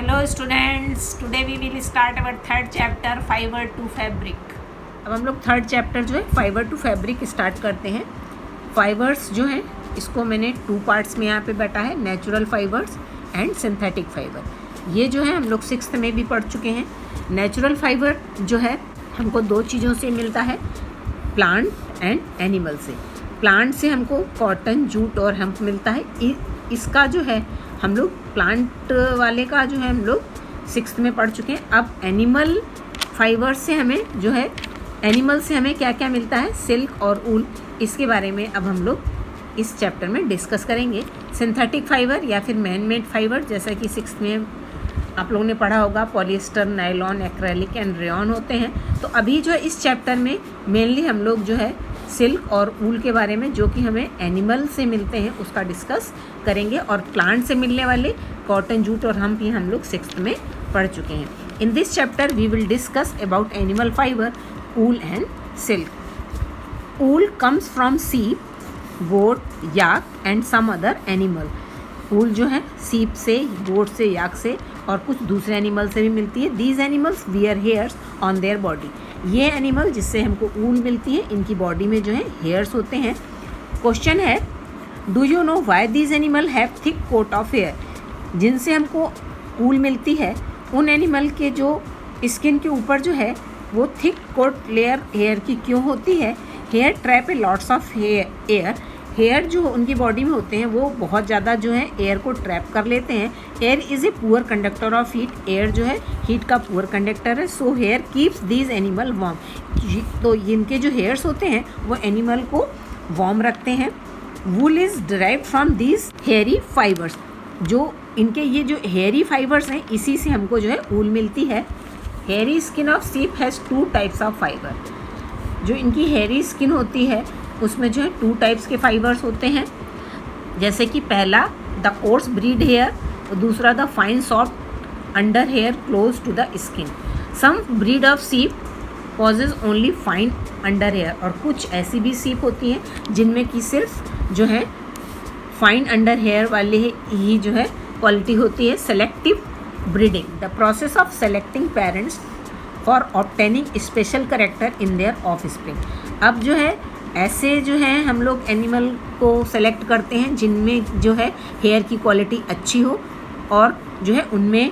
Hello students, today we will start our third chapter fiber to fabric। अब हम लोग third chapter जो है फाइबर टू फैब्रिक स्टार्ट करते हैं। फाइबर्स जो है इसको मैंने टू पार्ट्स में यहाँ पे बांटा है, natural fibres and synthetic fibre. ये जो है हम लोग सिक्स्थ में भी पढ़ चुके हैं। नेचुरल फाइबर जो है हमको दो चीज़ों से मिलता है, प्लांट एंड एनिमल से। प्लांट से हमको कॉटन, जूट और हेम्प मिलता है। इसका जो है हम लोग प्लांट वाले का जो है हम लोग सिक्स्थ में पढ़ चुके हैं। अब एनिमल फाइबर से हमें जो है एनिमल से हमें क्या क्या मिलता है, सिल्क और ऊल, इसके बारे में अब हम लोग इस चैप्टर में डिस्कस करेंगे। सिंथेटिक फाइबर या फिर मैन मेड फाइबर, जैसा कि सिक्स्थ में आप लोगों ने पढ़ा होगा, polyester, nylon, acrylic and rayon होते हैं। तो अभी जो है इस चैप्टर में मेनली हम लोग जो है सिल्क और ऊल के बारे में, जो कि हमें एनिमल से मिलते हैं, उसका डिस्कस करेंगे। और प्लांट से मिलने वाले कॉटन, जूट और हम्प हम लोग सिक्स्थ में पढ़ चुके हैं। In this chapter we will discuss about animal fibre, wool and silk. Wool comes from sheep, goat, yak and some other animal. Wool जो है सीप से, गोट से, याक से और कुछ दूसरे एनिमल से भी मिलती है। These animals wear hairs on their body. ये एनिमल जिससे हमको ऊल मिलती है, इनकी बॉडी में जो है हेयर्स होते हैं। क्वेश्चन है, do you know why these animal have thick coat of hair. जिनसे हमको ऊल मिलती है, उन एनिमल के जो स्किन के ऊपर जो है वो थिक कोट लेयर हेयर की क्यों होती है। Hair trap a lots of air. Hair जो उनकी बॉडी में होते हैं वो बहुत ज़्यादा जो है एयर को ट्रैप कर लेते हैं। Air is a poor conductor of heat. Air जो है हीट का पुअर कंडक्टर है। So here keeps these animal warm. तो इनके जो हेयर्स होते हैं वो एनिमल को वार्म रखते हैं। Wool is derived from these hairy fibres. जो इनके ये जो हेयरी फाइबर्स हैं, इसी से हमको जो है ऊल मिलती है। हेयरी स्किन ऑफ सीप has two types of fibre. जो इनकी हेयरी स्किन होती है उसमें जो है टू टाइप्स के फाइबर्स होते हैं। जैसे कि पहला द कोर्स ब्रीड हेयर और दूसरा the fine soft under hair close to the skin. Some breed of sheep possess only fine under hair. और कुछ ऐसी भी सीप होती हैं जिनमें कि सिर्फ जो है फाइन अंडर हेयर वाले ही जो है क्वालिटी होती है। Selective breeding, the process of selecting parents for obtaining special character in their offspring. अब जो है ऐसे जो है हम लोग एनिमल को सेलेक्ट करते हैं जिनमें जो है हेयर की क्वालिटी अच्छी हो और जो है उनमें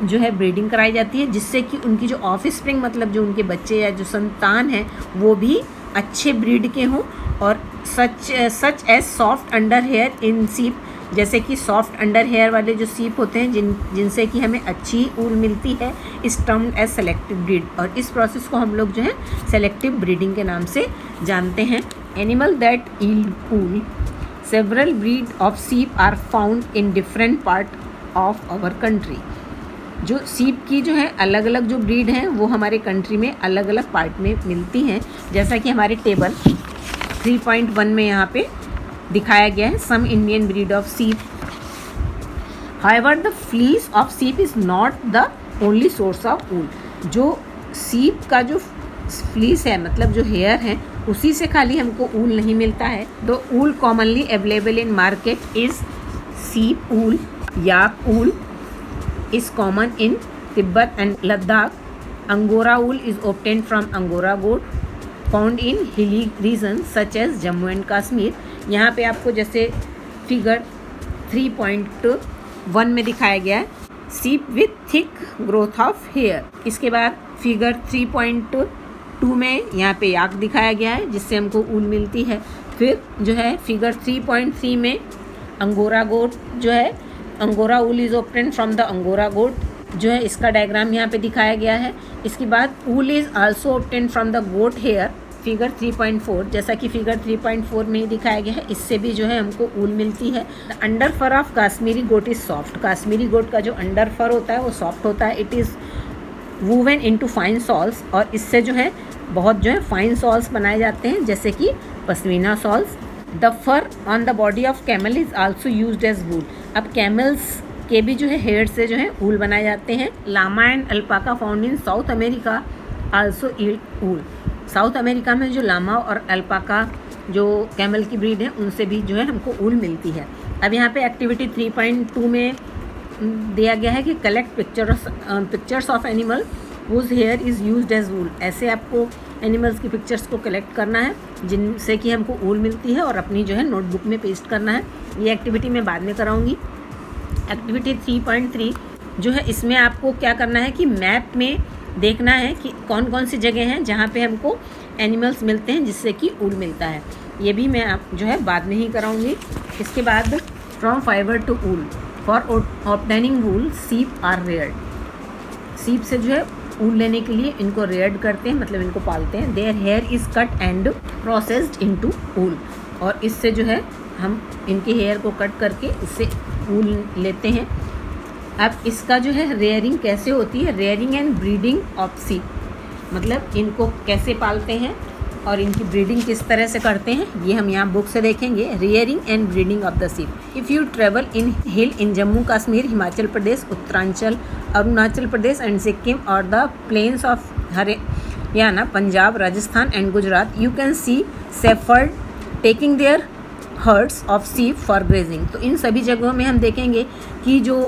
जो है ब्रीडिंग कराई जाती है, जिससे कि उनकी जो ऑफस्प्रिंग मतलब जो उनके बच्चे या जो संतान हैं वो भी अच्छे ब्रीड के हों। और such as soft under hair in sheep, जैसे कि सॉफ्ट अंडर हेयर वाले जो सीप होते हैं जिनसे कि हमें अच्छी ऊल मिलती है, इस टर्म्ड एज सेलेक्टिव ब्रीड। और इस प्रोसेस को हम लोग जो है सेलेक्टिव ब्रीडिंग के नाम से जानते हैं। Animal that yield wool, several breed of sheep are found in different part of our country. जो सीप की जो है अलग अलग जो ब्रीड हैं वो हमारे कंट्री में अलग अलग पार्ट में मिलती हैं। जैसा कि हमारे टेबल 3.1 में यहाँ पे दिखाया गया है, some Indian breed of sheep. However the fleece of sheep is not the only source of wool. जो सीप का जो फ्लीस है मतलब जो हेयर है, उसी से खाली हमको ऊल नहीं मिलता है। The wool commonly available in market is सीप ऊल, याक ऊल is common in Tibet and Ladakh. Angora wool is obtained from Angora goat, found in hilly regions such as Jammu and Kashmir. यहाँ पे आपको जैसे फिगर 3.1 में दिखाया गया है, sheep with thick growth of hair. इसके बाद फिगर 3.2 में यहाँ पे याक दिखाया गया है जिससे हमको ऊल मिलती है। फिर जो है फिगर 3.3 में अंगोरा गोट जो है, angora wool is obtained from the angora goat, जो है इसका डायग्राम यहाँ पे दिखाया गया है। इसके बाद wool is also obtained from the goat hair, figure 3.4, जैसा कि फिगर 3.4 में ही दिखाया गया है, इससे भी जो है हमको ऊल मिलती है। The under fur of Kashmiri goat is soft. Kashmiri goat का जो अंडर फर होता है वो सॉफ्ट होता है। It is woven into fine souls, और इससे जो है बहुत जो है फाइन सॉल्स बनाए जाते हैं, जैसे कि pashmina shawls. The fur on the body of camel is also used as wool. अब कैमल्स के भी जो है हेयर से जो है ऊल बनाए जाते हैं। Llama and alpaca found in South America also yield wool. South America में जो लामा और अल्पाका जो कैमल की ब्रीड है उनसे भी जो है हमको ऊल मिलती है। अब यहाँ पे एक्टिविटी 3.2 में दिया गया है कि collect pictures of animal whose hair is used as wool. ऐसे आपको एनिमल्स की पिक्चर्स को कलेक्ट करना है जिनसे कि हमको वूल मिलती है और अपनी जो है नोटबुक में पेस्ट करना है। ये एक्टिविटी मैं बाद में कराऊंगी। एक्टिविटी 3.3 जो है, इसमें आपको क्या करना है कि मैप में देखना है कि कौन कौन सी जगह हैं जहाँ पे हमको एनिमल्स मिलते हैं जिससे कि वूल मिलता है। ये भी मैं आप जो है बाद में ही कराऊंगी। इसके बाद from fibre to wool, for obtaining wool sheep are reared. सीप से जो है वूल लेने के लिए इनको रेयर्ड करते हैं, मतलब इनको पालते हैं। Their hair is cut and processed into wool, और इससे जो है हम इनके हेयर को कट करके इससे वूल लेते हैं। अब इसका जो है रेयरिंग कैसे होती है, रेयरिंग एंड ब्रीडिंग ऑफ सीप, मतलब इनको कैसे पालते हैं और इनकी ब्रीडिंग किस तरह से करते हैं, ये हम यहाँ बुक से देखेंगे। Rearing and breeding of the sheep. If you travel in hill in Jammu Kashmir, Himachal Pradesh, Uttaranchal, Arunachal Pradesh and Sikkim और the plains of Haryana, Punjab, Rajasthan and Gujarat, you can see shepherd taking their herds of sheep for grazing. तो इन सभी जगहों में हम देखेंगे कि जो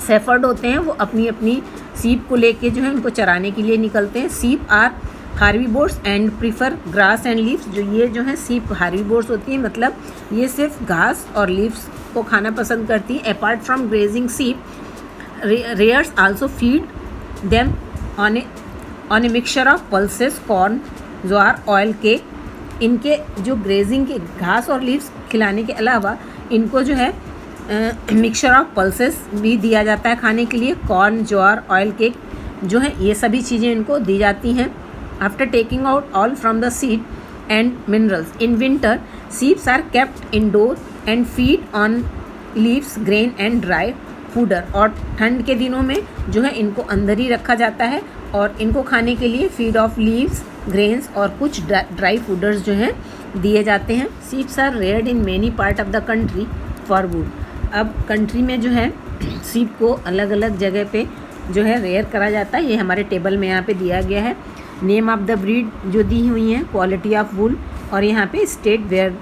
शेफर्ड होते हैं वो अपनी अपनी सीप को लेके जो है उनको चराने के लिए निकलते हैं। Sheep are herbivores and prefer grass and leaves. जो ये जो है सीप हार्बीवोर्स होती है, मतलब ये सिर्फ घास और लीव्स को खाना पसंद करती है। अपार्ट फ्रॉम ग्रेजिंग सीप, rares also feed them on a mixture of pulses, corn, jowar, oil के। इनके जो ग्रेजिंग के घास और लीव्स खिलाने के अलावा इनको जो है मिक्सचर ऑफ पल्सेस भी दिया जाता है खाने के लिए। कॉर्न, ज्वार, ऑयल केक जो है ये सभी चीज़ें इनको दी जाती हैं। After taking out all from the seed and minerals in winter, sheeps are kept indoor and feed on leaves, grain and dry fodder. और ठंड के दिनों में जो है इनको अंदर ही रखा जाता है और इनको खाने के लिए फीड ऑफ लीव्स, ग्रेन्स और कुछ ड्राई फूडर्स जो हैं दिए जाते हैं। Sheeps are reared in many part of the country for wool. अब कंट्री में जो है सीप को अलग अलग जगह पे जो है रेयर करा जाता है। ये हमारे टेबल में यहाँ पे दिया गया है। नेम ऑफ द ब्रीड जो दी हुई है, क्वालिटी ऑफ वूल, और यहाँ पे state where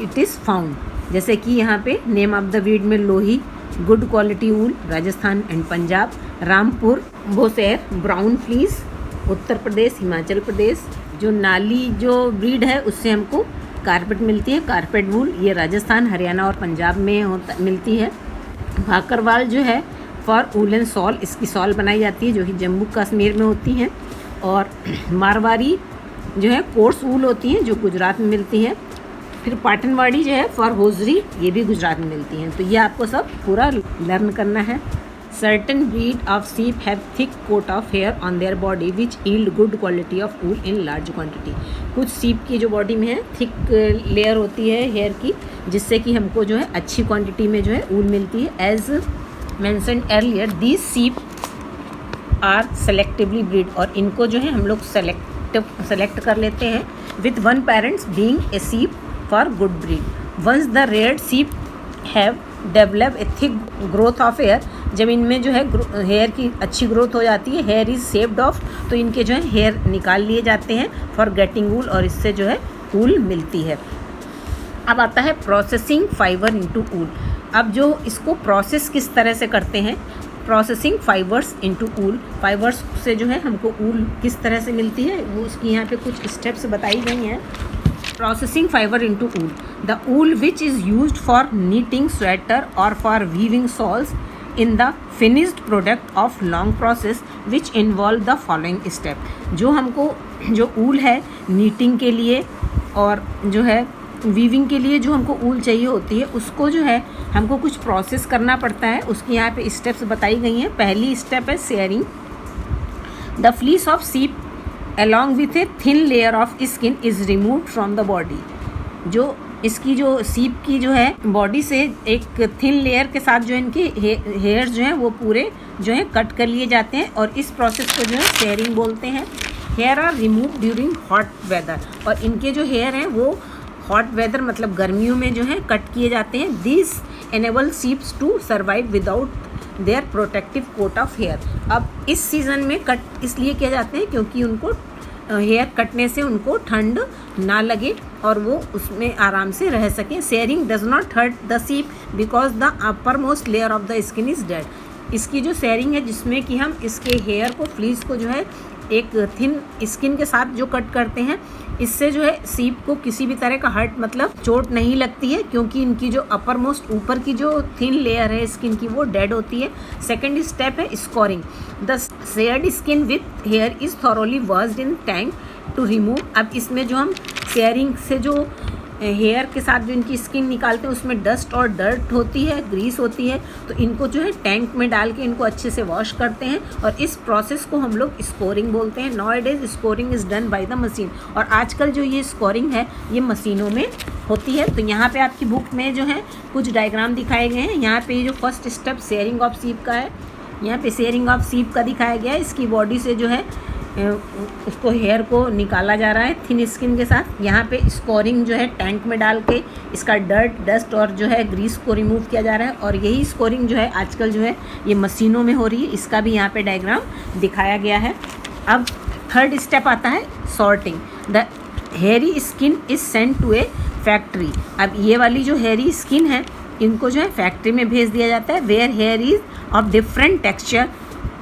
it is found. जैसे कि यहाँ पे नेम ऑफ द ब्रीड में Lohi, good quality wool, Rajasthan and Punjab. Rampur, बोसेर, ब्राउन फ्लीस, उत्तर प्रदेश, हिमाचल प्रदेश। जो नाली जो ब्रीड है उससे हमको कारपेट मिलती है, कारपेट वूल, ये राजस्थान, हरियाणा और पंजाब में मिलती है। भाकरवाल जो है फॉर वूलन सॉल, इसकी सॉल बनाई जाती है जो कि जम्मू कश्मीर में होती है। और मारवाड़ी जो है कोर्स वूल होती है जो गुजरात में मिलती है। फिर पाटनवाड़ी जो है फॉर होजरी, ये भी गुजरात में मिलती हैं। तो ये आपको सब पूरा लर्न करना है। Certain breed of sheep have thick coat of hair on their body which yield good quality of wool in large quantity। कुछ सीप की जो बॉडी में है थिक लेयर होती है हेयर की, जिससे कि हमको जो है अच्छी क्वांटिटी में जो है वूल मिलती है। एज मैंशनड अर्लियर, दीज सीप आर सेलेक्टिवली ब्रीड, और इनको जो है हम लोग सेलेक्ट कर लेते हैं with one parents being a sheep for good breed. Once the reared sheep have develop a thick growth of hair, जब इनमें जो है हेयर की अच्छी ग्रोथ हो जाती है, हेयर इज़ शेप्ड ऑफ, तो इनके जो है हेयर निकाल लिए जाते हैं फॉर गेटिंग वूल, और इससे जो है वूल मिलती है। अब आता है प्रोसेसिंग फाइबर इनटू वूल। अब जो इसको प्रोसेस किस तरह से करते हैं, प्रोसेसिंग फाइबर्स इनटू वूल, फाइबर्स से जो है हमको वूल किस तरह से मिलती है वो उसकी यहाँ पे कुछ स्टेप्स बताई गई हैं। Processing fiber into wool. The wool which is used for knitting sweater or for weaving shawls in the finished product of long process which involve the following step। जो हमको जो वूल है नीटिंग के लिए और जो है वीविंग के लिए जो हमको वूल चाहिए होती है, उसको जो है हमको कुछ प्रोसेस करना पड़ता है। उसकी यहाँ पे स्टेप्स बताई गई हैं। पहली स्टेप है शेयरिंग। द फ्लीस ऑफ सीप along with a thin layer of skin is removed from the body। जो इसकी जो सीप की जो है बॉडी से एक थिन लेयर के साथ जो इनके हेयर जो हैं वो पूरे जो है कट कर लिए जाते हैं, और इस प्रोसेस को जो है शेयरिंग बोलते हैं। Hair are remove during hot weather, और इनके जो हेयर हैं वो हॉट वेदर मतलब गर्मियों में जो है कट किए जाते हैं। This enable sheeps to survive without their protective coat of hair. अब इस सीज़न में कट इसलिए किए जाते हैं क्योंकि उनको हेयर कटने से उनको ठंड ना लगे और वो उसमें आराम से रह सकें। Shearing does not hurt the sheep because the upper most layer of the skin is dead. इसकी जो शेयरिंग है जिसमें कि हम इसके हेयर को, फ्लीस को जो है एक थिन स्किन के साथ जो कट करते हैं, इससे जो है सीप को किसी भी तरह का हर्ट मतलब चोट नहीं लगती है, क्योंकि इनकी जो अपर मोस्ट ऊपर की जो थिन लेयर है स्किन की वो डेड होती है। सेकंड स्टेप है scouring. The sheared skin with hair is thoroughly washed in tank to remove. अब इसमें जो हम शेयरिंग से जो हेयर के साथ जो इनकी स्किन निकालते हैं उसमें डस्ट और डर्ट होती है, ग्रीस होती है, तो इनको जो है टैंक में डाल के इनको अच्छे से वॉश करते हैं और इस प्रोसेस को हम लोग स्कोरिंग बोलते हैं। Nowadays scoring is done by the machine. और आजकल जो ये स्कोरिंग है ये मशीनों में होती है। तो यहाँ पे आपकी बुक में जो है कुछ डायग्राम दिखाए गए हैं। यहाँ पे जो फर्स्ट स्टेप शेयरिंग ऑफ सीप का है, यहाँ पे शेयरिंग ऑफ सीप का दिखाया गया है। इसकी बॉडी से जो है उसको हेयर को निकाला जा रहा है थिन स्किन के साथ। यहाँ पे स्कोरिंग जो है टैंक में डाल के इसका डर्ट, डस्ट और जो है ग्रीस को रिमूव किया जा रहा है। और यही स्कोरिंग जो है आजकल जो है ये मशीनों में हो रही है। इसका भी यहाँ पे डायग्राम दिखाया गया है। अब थर्ड स्टेप आता है sorting. The hairy skin is sent to a factory. अब ये वाली जो हेयरी स्किन है इनको जो है फैक्ट्री में भेज दिया जाता है। Where hair is of different texture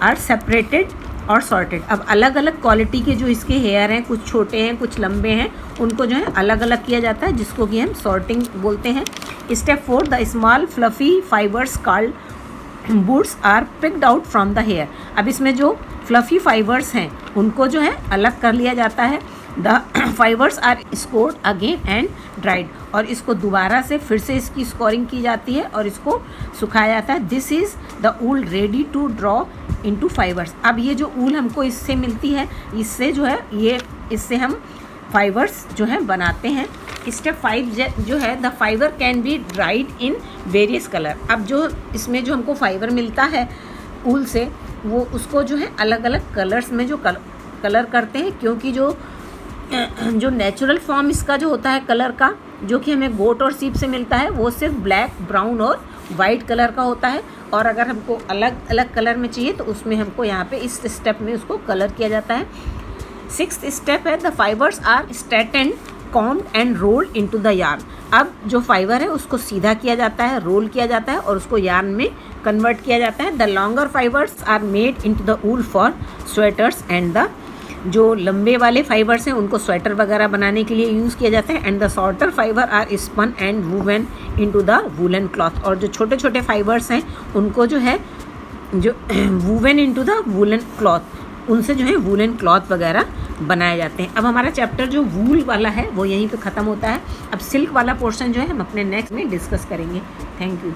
are separated और सॉर्टेड। अब अलग अलग क्वालिटी के जो इसके हेयर हैं, कुछ छोटे हैं कुछ लंबे हैं, उनको जो है अलग अलग किया जाता है, जिसको कि हम सॉर्टिंग बोलते हैं। Step 4 the small fluffy fibres called boots are picked out from the hair. अब इसमें जो फ्लफी फाइबर्स हैं उनको जो है अलग कर लिया जाता है। The fibres are scoured again and dried. और इसको दोबारा से फिर से इसकी स्कोरिंग की जाती है और इसको सुखाया जाता है। This is the wool ready to draw into fibres. अब ये जो ऊल हमको इससे मिलती है, इससे जो है इससे हम फाइबर्स जो है बनाते हैं। स्टेप 5 जो है the fibre can be dried in various colour. अब जो इसमें जो हमको फाइबर मिलता है ऊल से, वो उसको जो है अलग अलग कलर्स में जो कलर करते हैं, क्योंकि जो नेचुरल फॉर्म इसका जो होता है कलर का, जो कि हमें गोट और सीप से मिलता है, वो सिर्फ ब्लैक, ब्राउन और वाइट कलर का होता है। और अगर हमको अलग अलग कलर में चाहिए तो उसमें हमको यहाँ पे इस स्टेप में उसको कलर किया जाता है। 6th स्टेप है the fibres are straightened, combed and rolled into the yarn. अब जो फाइबर है उसको सीधा किया जाता है, रोल किया जाता है और उसको यार्न में कन्वर्ट किया जाता है। The longer fibres are made into the wool for sweaters and the जो लंबे वाले फाइबर्स हैं उनको स्वेटर वगैरह बनाने के लिए यूज़ किया जाता है। And the shorter fibre are spun and woven into the woollen cloth. और जो छोटे छोटे फाइबर्स हैं उनको जो है जो woven into the woollen cloth, उनसे जो है वूलन क्लॉथ वगैरह बनाए जाते हैं। अब हमारा चैप्टर जो वूल वाला है वो यहीं पे ख़त्म होता है। अब सिल्क वाला पोर्शन जो है हम अपने नेक्स्ट में डिस्कस करेंगे। Thank you.